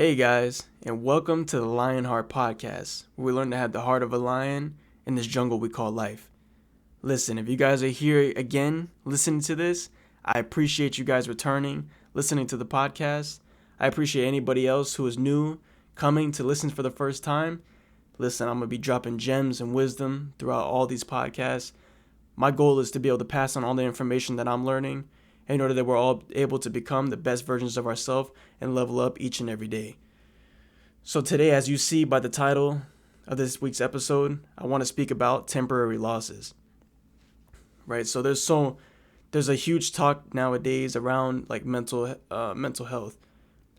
Hey guys, and welcome to the LionHeart podcast, where we learn to have the heart of a lion in this jungle we call life. Listen, if you guys are here again listening to this, I appreciate you guys returning, listening to the podcast. I appreciate anybody else who is new, coming to listen for the first time. Listen, I'm going to be dropping gems and wisdom throughout all these podcasts. My goal is to be able to pass on all the information that I'm learning in order that we're all able to become the best versions of ourselves and level up each and every day. So today, as you see by the title of this week's episode, I want to speak about temporary losses. Right? So there's a huge talk nowadays around like mental health.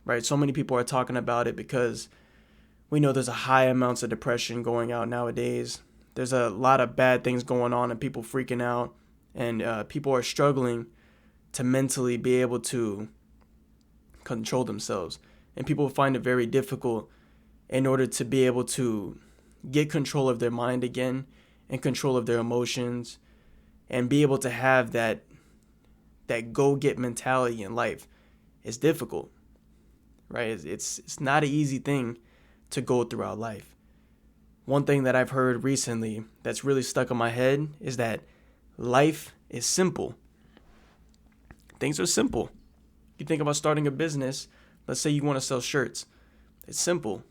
Right? So many people are talking about it because we know there's a high amounts of depression going out nowadays. There's a lot of bad things going on and people freaking out, and people are struggling to mentally be able to control themselves. And people find it very difficult in order to be able to get control of their mind again and control of their emotions and be able to have that go-get mentality in life. It's difficult, right? It's not an easy thing to go throughout life. One thing that I've heard recently that's really stuck in my head is that life is simple. Things are simple. You think about starting a business. Let's say you want to sell shirts. It's simple.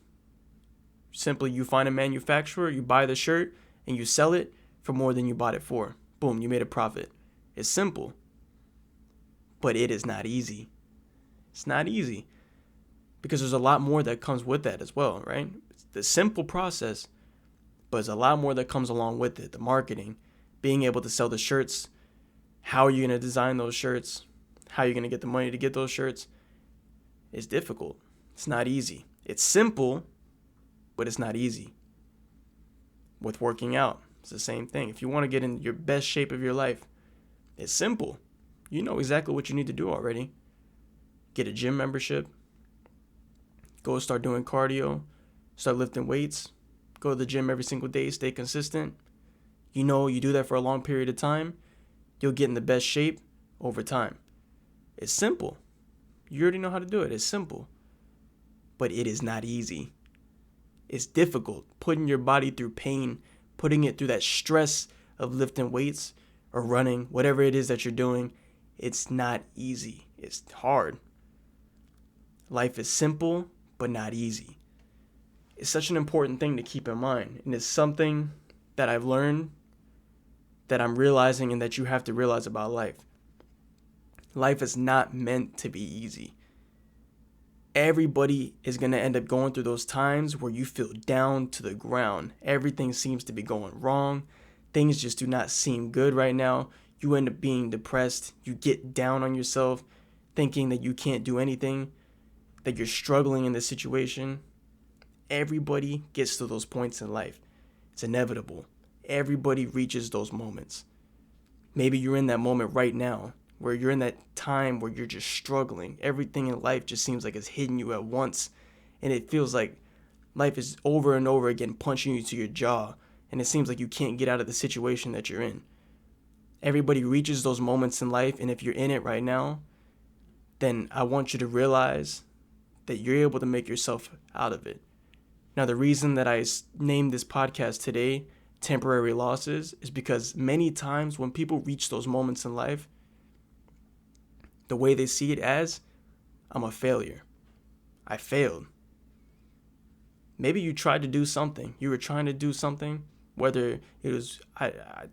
Simply, you find a manufacturer, you buy the shirt, and you sell it for more than you bought it for. Boom, you made a profit. It's simple. But it is not easy. It's not easy. Because there's a lot more that comes with that as well, right? It's the simple process, but there's a lot more that comes along with it. The marketing, being able to sell the shirts, how are you going to design those shirts, how are you going to get the money to get those shirts? It's difficult. It's not easy. It's simple, but it's not easy. With working out, it's the same thing. If you want to get in your best shape of your life, it's simple. You know exactly what you need to do already. Get a gym membership. Go start doing cardio. Start lifting weights. Go to the gym every single day. Stay consistent. You know, you do that for a long period of time, you'll get in the best shape over time. It's simple. You already know how to do it. It's simple. But it is not easy. It's difficult. Putting your body through pain, putting it through that stress of lifting weights or running, whatever it is that you're doing, it's not easy. It's hard. Life is simple, but not easy. It's such an important thing to keep in mind. And it's something that I've learned, that I'm realizing, and that you have to realize about life. Life is not meant to be easy. Everybody is going to end up going through those times where you feel down to the ground. Everything seems to be going wrong. Things just do not seem good right now. You end up being depressed. You get down on yourself, thinking that you can't do anything, that you're struggling in this situation. Everybody gets to those points in life. It's inevitable. Everybody reaches those moments. Maybe you're in that moment right now, where you're in that time where you're just struggling. Everything in life just seems like it's hitting you at once. And it feels like life is over and over again punching you to your jaw. And it seems like you can't get out of the situation that you're in. Everybody reaches those moments in life. And if you're in it right now, then I want you to realize that you're able to make yourself out of it. Now, the reason that I named this podcast today Temporary Losses is because many times when people reach those moments in life, the way they see it as, I'm a failure. I failed. Maybe you tried to do something. You were trying to do something, whether it was,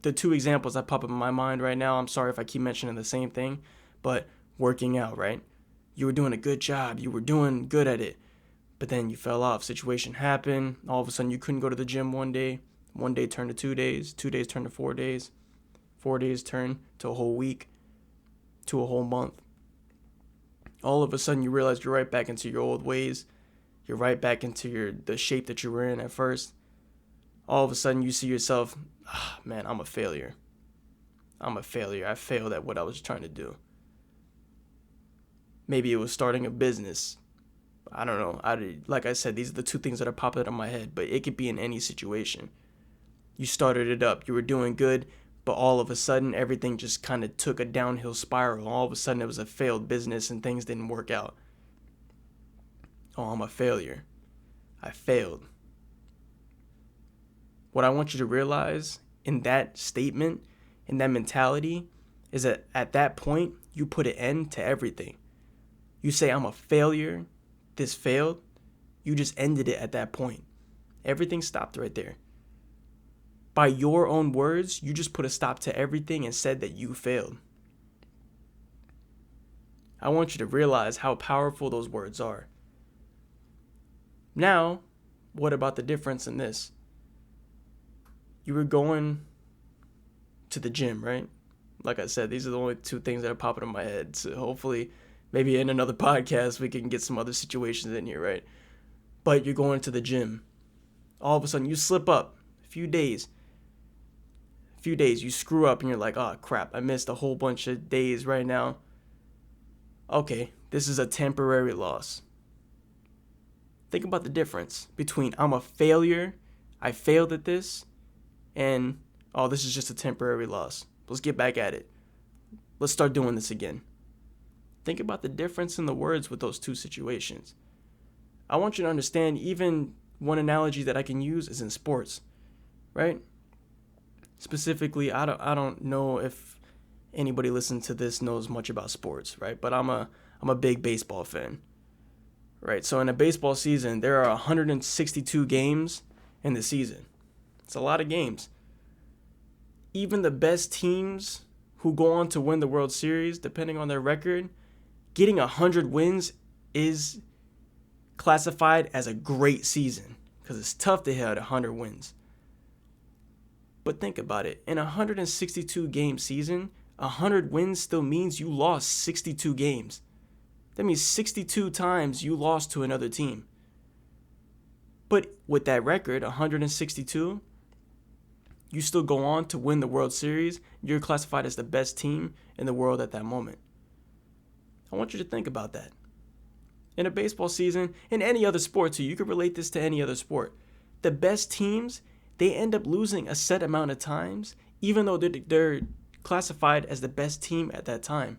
the two examples that pop up in my mind right now, I'm sorry if I keep mentioning the same thing, but working out, right? You were doing a good job. You were doing good at it. But then you fell off. Situation happened. All of a sudden you couldn't go to the gym one day. One day turned to 2 days. 2 days turned to 4 days. 4 days turned to a whole week. To a whole month. All of a sudden you realize you're right back into your old ways. You're right back into the shape that you were in at first. All of a sudden you see yourself, man, I'm a failure. I'm a failure. I failed at what I was trying to do. Maybe it was starting a business. I don't know. Like I said, these are the two things that are popping up in my head, but it could be in any situation. You started it up. You were doing good, but all of a sudden, everything just kind of took a downhill spiral. All of a sudden, it was a failed business and things didn't work out. Oh, I'm a failure. I failed. What I want you to realize in that statement, in that mentality, is that at that point, you put an end to everything. You say, I'm a failure, this failed, you just ended it at that point. Everything stopped right there. By your own words, you just put a stop to everything and said that you failed. I want you to realize how powerful those words are. Now, what about the difference in this? You were going to the gym, right? Like I said, these are the only two things that are popping in my head. So hopefully, maybe in another podcast, we can get some other situations in here, right? But you're going to the gym. All of a sudden, you slip up a few days, you screw up and you're like, oh crap, I missed a whole bunch of days right now. Okay, this is a temporary loss. Think about the difference between I'm a failure, I failed at this, and oh, this is just a temporary loss. Let's get back at it. Let's start doing this again. Think about the difference in the words with those two situations. I want you to understand, even one analogy that I can use is in sports, right? Specifically, I don't know if anybody listening to this knows much about sports, right? But I'm a big baseball fan, right? So in a baseball season, there are 162 games in the season. It's a lot of games. Even the best teams who go on to win the World Series, depending on their record, getting 100 wins is classified as a great season because it's tough to hit 100 wins. But think about it. In a 162 game season, 100 wins still means you lost 62 games. That means 62 times you lost to another team. But with that record, 162, you still go on to win the World Series. You're classified as the best team in the world at that moment. I want you to think about that. In a baseball season, in any other sport too, you can relate this to any other sport. The best teams, they end up losing a set amount of times, even though they're classified as the best team at that time.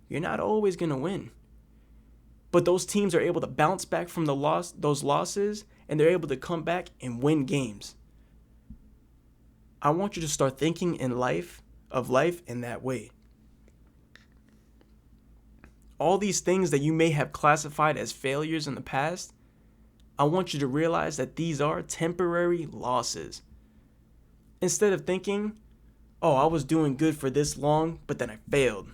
You're not always going to win. But those teams are able to bounce back from those losses, and they're able to come back and win games. I want you to start thinking of life in that way. All these things that you may have classified as failures in the past, I want you to realize that these are temporary losses. Instead of thinking, oh, I was doing good for this long, but then I failed.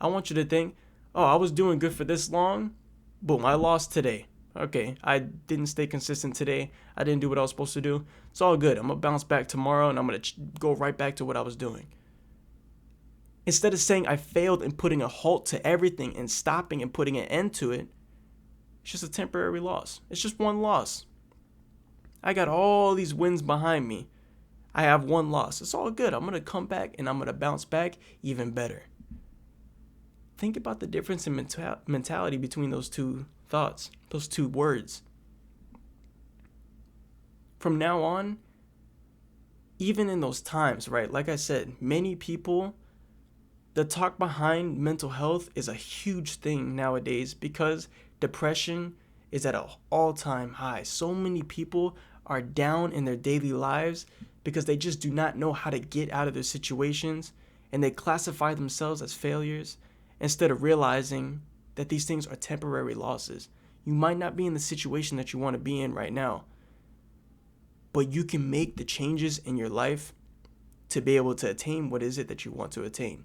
I want you to think, oh, I was doing good for this long, boom, I lost today. Okay, I didn't stay consistent today. I didn't do what I was supposed to do. It's all good. I'm going to bounce back tomorrow and I'm going to go right back to what I was doing. Instead of saying I failed and putting a halt to everything and stopping and putting an end to it, it's just a temporary loss. It's just one loss. I got all these wins behind me. I have one loss. It's all good. I'm going to come back and I'm going to bounce back even better. Think about the difference in mentality between those two thoughts, those two words. From now on, even in those times, right? Like I said, many people, the talk behind mental health is a huge thing nowadays because depression is at an all-time high. So many people are down in their daily lives because they just do not know how to get out of their situations, and they classify themselves as failures instead of realizing that these things are temporary losses. You might not be in the situation that you want to be in right now, but you can make the changes in your life to be able to attain what is it that you want to attain.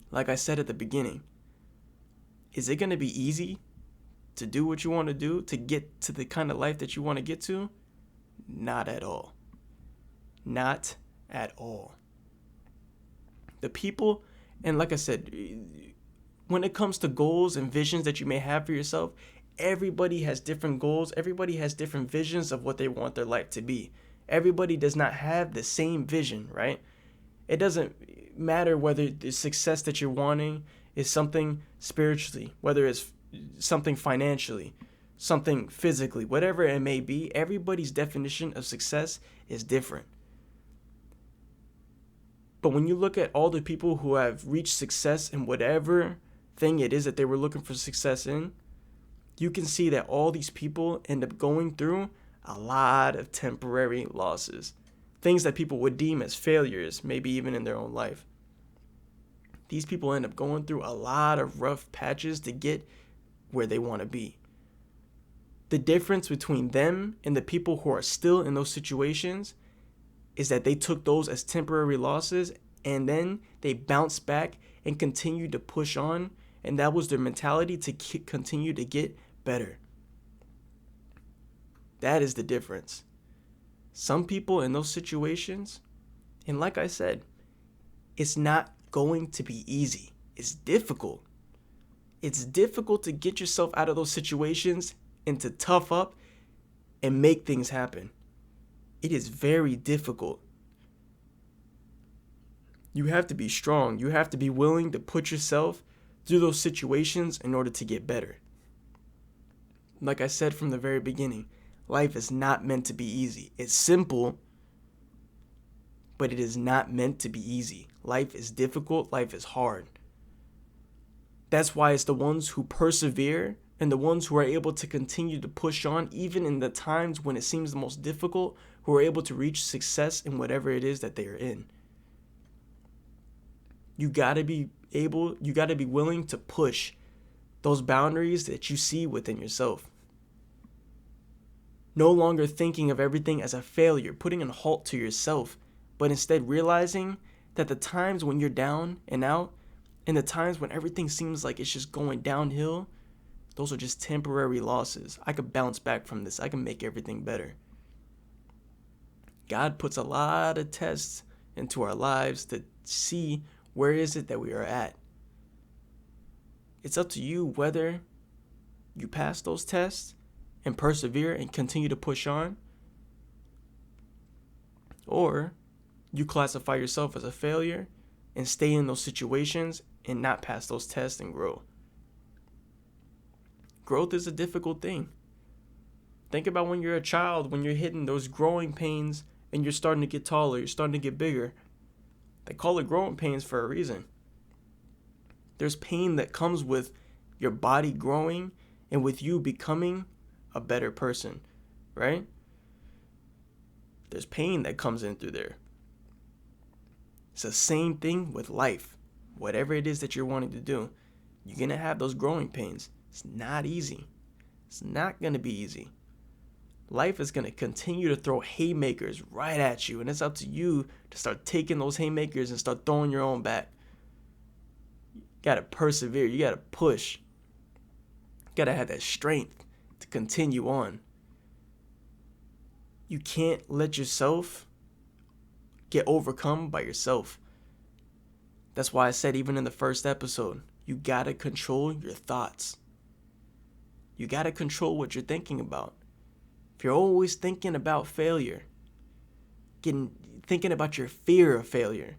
Like I said at the beginning, is it going to be easy to do what you want to do, to get to the kind of life that you want to get to? Not at all. Not at all. The people, and like I said, when it comes to goals and visions that you may have for yourself, everybody has different goals. Everybody has different visions of what they want their life to be. Everybody does not have the same vision, right? It doesn't matter whether the success that you're wanting is something spiritually, whether it's something financially, something physically, whatever it may be, everybody's definition of success is different. But when you look at all the people who have reached success in whatever thing it is that they were looking for success in, you can see that all these people end up going through a lot of temporary losses. Things that people would deem as failures, maybe even in their own life. These people end up going through a lot of rough patches to get where they want to be. The difference between them and the people who are still in those situations is that they took those as temporary losses and then they bounced back and continued to push on, and that was their mentality to continue to get better. That is the difference. Some people in those situations, and like I said, it's not going to be easy. It's difficult. It's difficult to get yourself out of those situations and to tough up and make things happen. It is very difficult. You have to be strong. You have to be willing to put yourself through those situations in order to get better. Like I said from the very beginning, life is not meant to be easy. It's simple, but it is not meant to be easy. Life is difficult. Life is hard. That's why it's the ones who persevere and the ones who are able to continue to push on, even in the times when it seems the most difficult, who are able to reach success in whatever it is that they are in. You gotta be willing to push those boundaries that you see within yourself. No longer thinking of everything as a failure, putting a halt to yourself, but instead realizing that the times when you're down and out, and the times when everything seems like it's just going downhill, those are just temporary losses. I could bounce back from this. I can make everything better. God puts a lot of tests into our lives to see where is it that we are at. It's up to you whether you pass those tests and persevere and continue to push on, or you classify yourself as a failure and stay in those situations and not pass those tests and grow. Growth is a difficult thing. Think about when you're a child, when you're hitting those growing pains and you're starting to get taller, you're starting to get bigger. They call it growing pains for a reason. There's pain that comes with your body growing and with you becoming a better person, right? There's pain that comes in through there. It's the same thing with life. Whatever it is that you're wanting to do, you're going to have those growing pains. It's not easy. It's not going to be easy. Life is going to continue to throw haymakers right at you, and it's up to you to start taking those haymakers and start throwing your own back. You got to persevere. You got to push. You got to have that strength to continue on. You can't let yourself get overcome by yourself. That's why I said even in the first episode, you got to control your thoughts. You got to control what you're thinking about. If you're always thinking about failure, thinking about your fear of failure,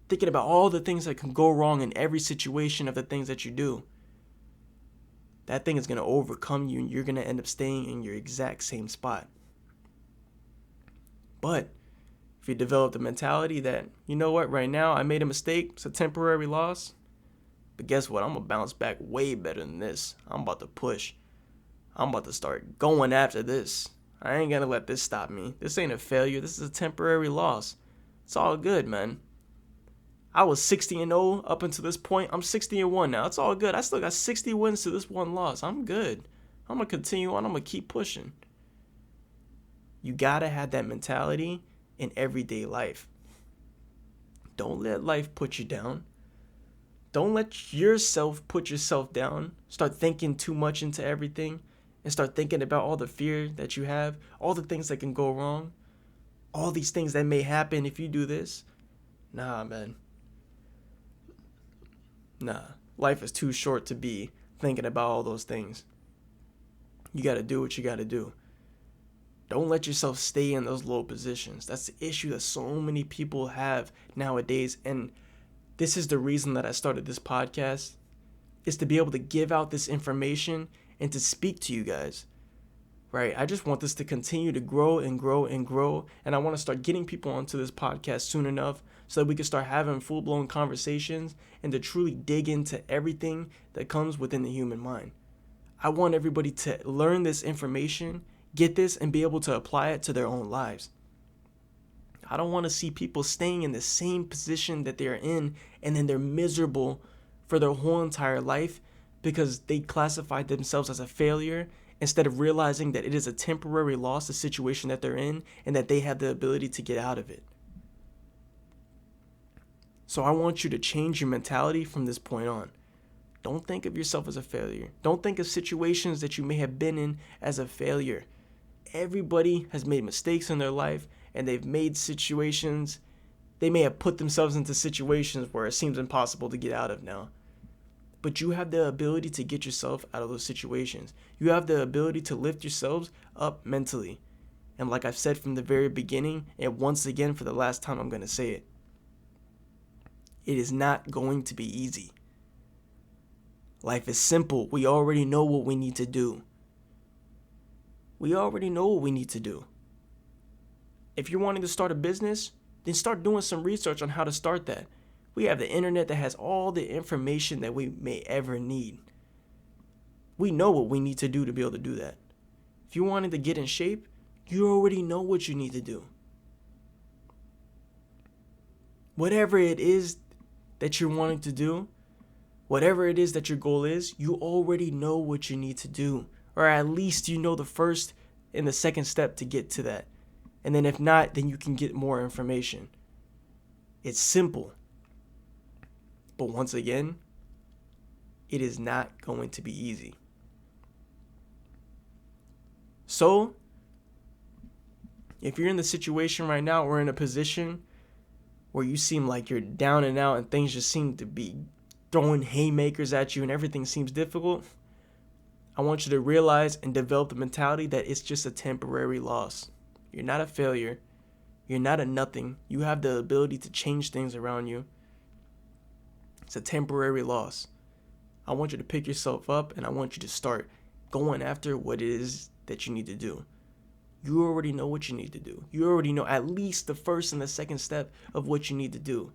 thinking about all the things that can go wrong in every situation of the things that you do, that thing is going to overcome you and you're going to end up staying in your exact same spot. But if you develop the mentality that, you know what, right now I made a mistake, it's a temporary loss, but guess what, I'm going to bounce back way better than this. I'm about to push. I'm about to start going after this. I ain't going to let this stop me. This ain't a failure. This is a temporary loss. It's all good, man. I was 60-0 up until this point. I'm 60-1 now. It's all good. I still got 60 wins to this one loss. I'm good. I'm going to continue on. I'm going to keep pushing. You got to have that mentality in everyday life. Don't let life put you down. Don't let yourself put yourself down. Start thinking too much into everything and start thinking about all the fear that you have, all the things that can go wrong, all these things that may happen if you do this. Nah, man. Nah. Life is too short to be thinking about all those things. You got to do what you got to do. Don't let yourself stay in those low positions. That's the issue that so many people have nowadays. And this is the reason that I started this podcast, is to be able to give out this information and to speak to you guys, right? I just want this to continue to grow and grow and grow. And I want to start getting people onto this podcast soon enough so that we can start having full-blown conversations and to truly dig into everything that comes within the human mind. I want everybody to learn this information, get this, and be able to apply it to their own lives. I don't want to see people staying in the same position that they're in and then they're miserable for their whole entire life because they classified themselves as a failure instead of realizing that it is a temporary loss, the situation that they're in, and that they have the ability to get out of it. So I want you to change your mentality from this point on. Don't think of yourself as a failure. Don't think of situations that you may have been in as a failure. Everybody has made mistakes in their life, and they've made situations, they may have put themselves into situations where it seems impossible to get out of now. But you have the ability to get yourself out of those situations. You have the ability to lift yourselves up mentally. And like I've said from the very beginning, and once again for the last time I'm going to say it, it is not going to be easy. Life is simple. We already know what we need to do. We already know what we need to do. If you're wanting to start a business, then start doing some research on how to start that. We have the internet that has all the information that we may ever need. We know what we need to do to be able to do that. If you wanted to get in shape, you already know what you need to do. Whatever it is that you're wanting to do, whatever it is that your goal is, you already know what you need to do. Or at least you know the first and the second step to get to that. And then if not, then you can get more information. It's simple. But once again, it is not going to be easy. So, if you're in the situation right now, or in a position where you seem like you're down and out and things just seem to be throwing haymakers at you and everything seems difficult, I want you to realize and develop the mentality that it's just a temporary loss. You're not a failure. You're not a nothing. You have the ability to change things around you. It's a temporary loss. I want you to pick yourself up and I want you to start going after what it is that you need to do. You already know what you need to do. You already know at least the first and the second step of what you need to do.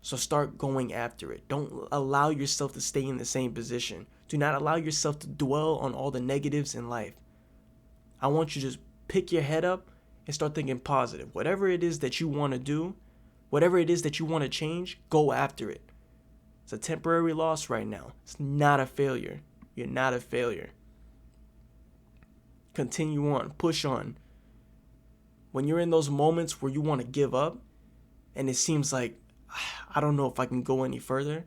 So start going after it. Don't allow yourself to stay in the same position. Do not allow yourself to dwell on all the negatives in life. I want you to just pick your head up and start thinking positive. Whatever it is that you want to do, whatever it is that you want to change, go after it. It's a temporary loss right now. It's not a failure. You're not a failure. Continue on. Push on. When you're in those moments where you want to give up and it seems like, I don't know if I can go any further,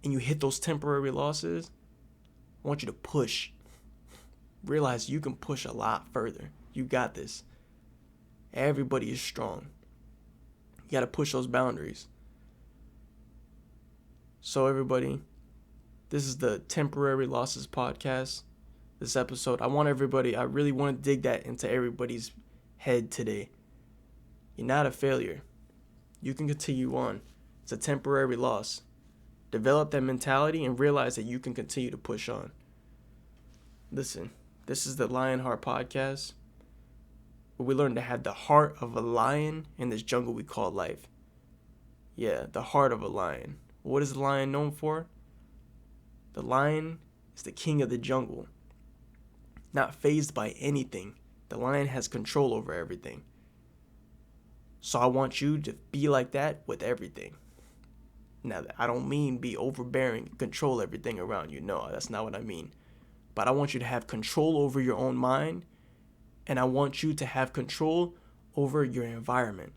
and you hit those temporary losses, I want you to push. Realize you can push a lot further. You got this. Everybody is strong. You got to push those boundaries. So everybody, this is the Temporary Losses podcast. This episode, I really want to dig that into everybody's head today. You're not a failure. You can continue on. It's a temporary loss. Develop that mentality and realize that you can continue to push on. Listen, this is the LionHeart podcast, where we learn to have the heart of a lion in this jungle we call life. Yeah, the heart of a lion. What is the lion known for? The lion is the king of the jungle. Not fazed by anything. The lion has control over everything. So I want you to be like that with everything. Now, I don't mean be overbearing, control everything around you. No, that's not what I mean. But I want you to have control over your own mind, and I want you to have control over your environment.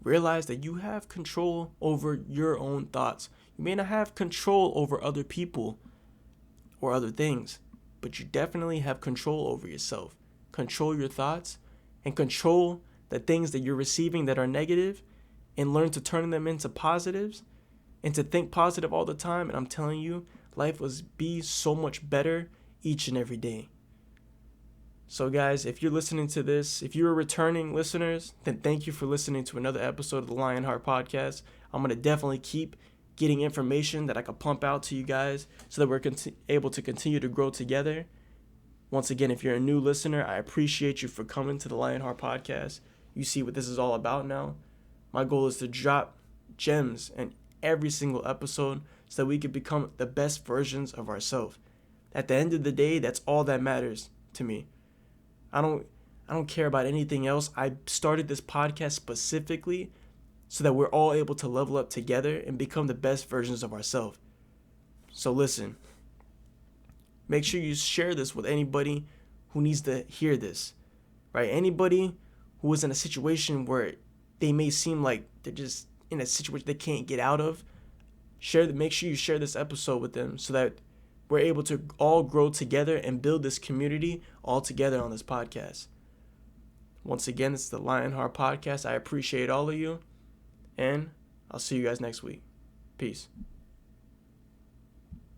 Realize that you have control over your own thoughts. You may not have control over other people or other things, but you definitely have control over yourself. Control your thoughts and control the things that you're receiving that are negative, and learn to turn them into positives and to think positive all the time. And I'm telling you, life will be so much better each and every day. So guys, if you're listening to this, if you're returning listeners, then thank you for listening to another episode of the LionHeart podcast. I'm going to definitely keep getting information that I can pump out to you guys so that we're able to continue to grow together. Once again, if you're a new listener, I appreciate you for coming to the LionHeart podcast. You see what this is all about now. My goal is to drop gems in every single episode so that we can become the best versions of ourselves. At the end of the day, that's all that matters to me. I don't care about anything else. I started this podcast specifically so that we're all able to level up together and become the best versions of ourselves. So listen, make sure you share this with anybody who needs to hear this, right? Anybody who is in a situation where they may seem like they're just in a situation they can't get out of, make sure you share this episode with them so that we're able to all grow together and build this community all together on this podcast. Once again, it's the LionHeart podcast. I appreciate all of you, and I'll see you guys next week. Peace.